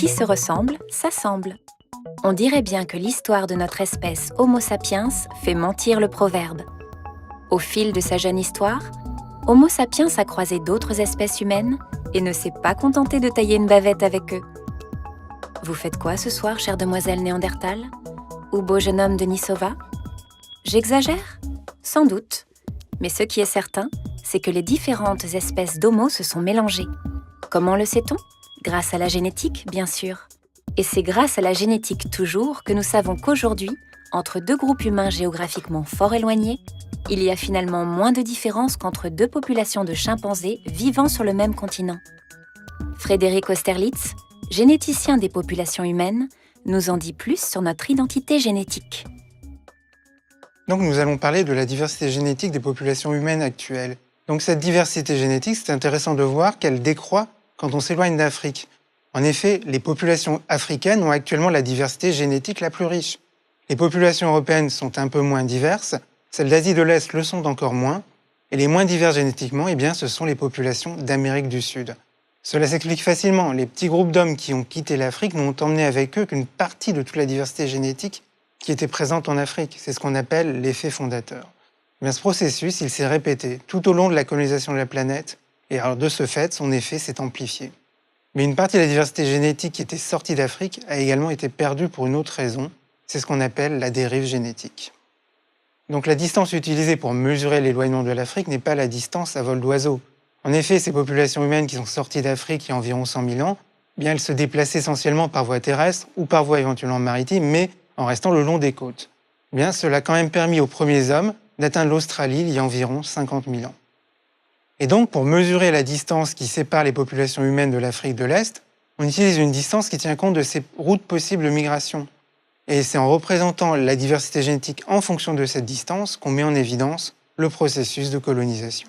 qui se ressemble, s'assemble. On dirait bien que l'histoire de notre espèce Homo sapiens fait mentir le proverbe. Au fil de sa jeune histoire, Homo sapiens a croisé d'autres espèces humaines et ne s'est pas contenté de tailler une bavette avec eux. Vous faites quoi ce soir, chère demoiselle Néandertal? Ou beau jeune homme Denisova? J'exagère? Sans doute. Mais ce qui est certain, c'est que les différentes espèces d'Homo se sont mélangées. Comment le sait-on? Grâce à la génétique, bien sûr. Et c'est grâce à la génétique toujours que nous savons qu'aujourd'hui, entre deux groupes humains géographiquement fort éloignés, il y a finalement moins de différence qu'entre deux populations de chimpanzés vivant sur le même continent. Frédéric Austerlitz, généticien des populations humaines, nous en dit plus sur notre identité génétique. Donc nous allons parler de la diversité génétique des populations humaines actuelles. Donc cette diversité génétique, c'est intéressant de voir qu'elle décroît quand on s'éloigne d'Afrique. En effet, les populations africaines ont actuellement la diversité génétique la plus riche. Les populations européennes sont un peu moins diverses, celles d'Asie de l'Est le sont encore moins, et les moins diverses génétiquement, eh bien, ce sont les populations d'Amérique du Sud. Cela s'explique facilement. Les petits groupes d'hommes qui ont quitté l'Afrique n'ont emmené avec eux qu'une partie de toute la diversité génétique qui était présente en Afrique. C'est ce qu'on appelle l'effet fondateur. Mais ce processus, il s'est répété tout au long de la colonisation de la planète, et alors de ce fait, son effet s'est amplifié. Mais une partie de la diversité génétique qui était sortie d'Afrique a également été perdue pour une autre raison, c'est ce qu'on appelle la dérive génétique. Donc la distance utilisée pour mesurer l'éloignement de l'Afrique n'est pas la distance à vol d'oiseau. En effet, ces populations humaines qui sont sorties d'Afrique il y a environ 100 000 ans, bien elles se déplaçaient essentiellement par voie terrestre ou par voie éventuellement maritime, mais en restant le long des côtes. Bien, cela a quand même permis aux premiers hommes d'atteindre l'Australie il y a environ 50 000 ans. Et donc, pour mesurer la distance qui sépare les populations humaines de l'Afrique de l'Est, on utilise une distance qui tient compte de ces routes possibles de migration. Et c'est en représentant la diversité génétique en fonction de cette distance qu'on met en évidence le processus de colonisation.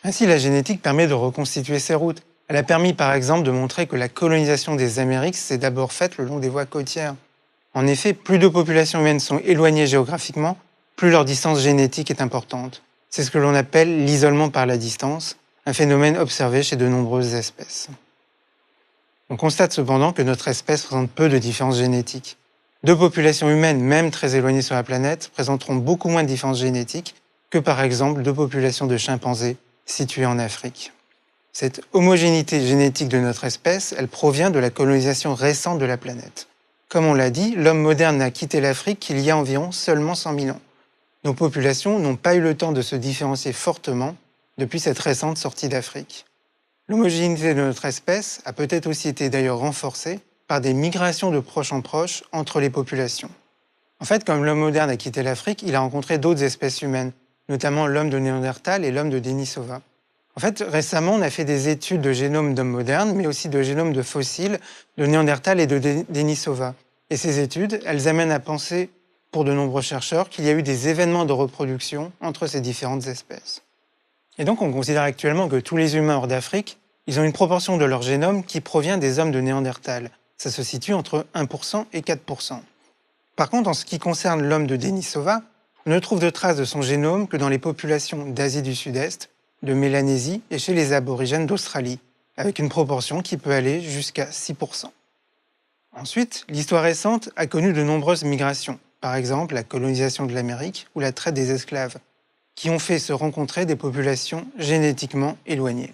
Ainsi, la génétique permet de reconstituer ces routes. Elle a permis par exemple de montrer que la colonisation des Amériques s'est d'abord faite le long des voies côtières. En effet, plus de populations humaines sont éloignées géographiquement, plus leur distance génétique est importante. C'est ce que l'on appelle l'isolement par la distance, un phénomène observé chez de nombreuses espèces. On constate cependant que notre espèce présente peu de différences génétiques. Deux populations humaines, même très éloignées sur la planète, présenteront beaucoup moins de différences génétiques que par exemple deux populations de chimpanzés situées en Afrique. Cette homogénéité génétique de notre espèce, elle provient de la colonisation récente de la planète. Comme on l'a dit, l'homme moderne n'a quitté l'Afrique qu'il y a environ seulement 100 000 ans. Nos populations n'ont pas eu le temps de se différencier fortement depuis cette récente sortie d'Afrique. L'homogénéité de notre espèce a peut-être aussi été d'ailleurs renforcée par des migrations de proche en proche entre les populations. En fait, comme l'homme moderne a quitté l'Afrique, il a rencontré d'autres espèces humaines, notamment l'homme de Néandertal et l'homme de Denisova. En fait, récemment, on a fait des études de génome d'hommes modernes, mais aussi de génome de fossiles de Néandertal et de Denisova. Et ces études, elles amènent à penser, pour de nombreux chercheurs, qu'il y a eu des événements de reproduction entre ces différentes espèces. Et donc, on considère actuellement que tous les humains hors d'Afrique, ils ont une proportion de leur génome qui provient des hommes de Néandertal. Ça se situe entre 1% et 4%. Par contre, en ce qui concerne l'homme de Denisova, on ne trouve de traces de son génome que dans les populations d'Asie du Sud-Est, de Mélanésie et chez les aborigènes d'Australie, avec une proportion qui peut aller jusqu'à 6%. Ensuite, l'histoire récente a connu de nombreuses migrations, par exemple la colonisation de l'Amérique ou la traite des esclaves, qui ont fait se rencontrer des populations génétiquement éloignées.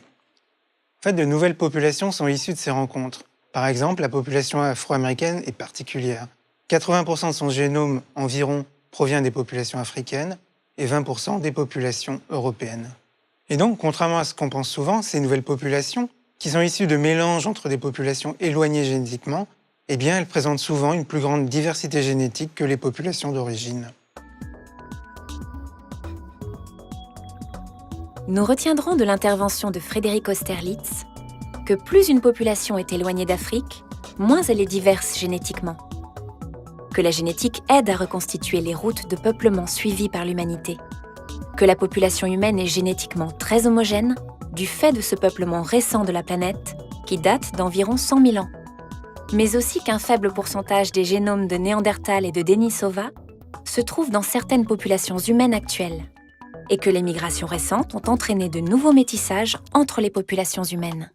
En fait, de nouvelles populations sont issues de ces rencontres. Par exemple, la population afro-américaine est particulière. 80% de son génome environ provient des populations africaines et 20% des populations européennes. Et donc, contrairement à ce qu'on pense souvent, ces nouvelles populations, qui sont issues de mélanges entre des populations éloignées génétiquement, eh bien, elles présentent souvent une plus grande diversité génétique que les populations d'origine. Nous retiendrons de l'intervention de Frédéric Austerlitz que plus une population est éloignée d'Afrique, moins elle est diverse génétiquement. Que la génétique aide à reconstituer les routes de peuplement suivies par l'humanité. Que la population humaine est génétiquement très homogène du fait de ce peuplement récent de la planète qui date d'environ 100 000 ans. Mais aussi qu'un faible pourcentage des génomes de Néandertal et de Denisova se trouve dans certaines populations humaines actuelles et que les migrations récentes ont entraîné de nouveaux métissages entre les populations humaines.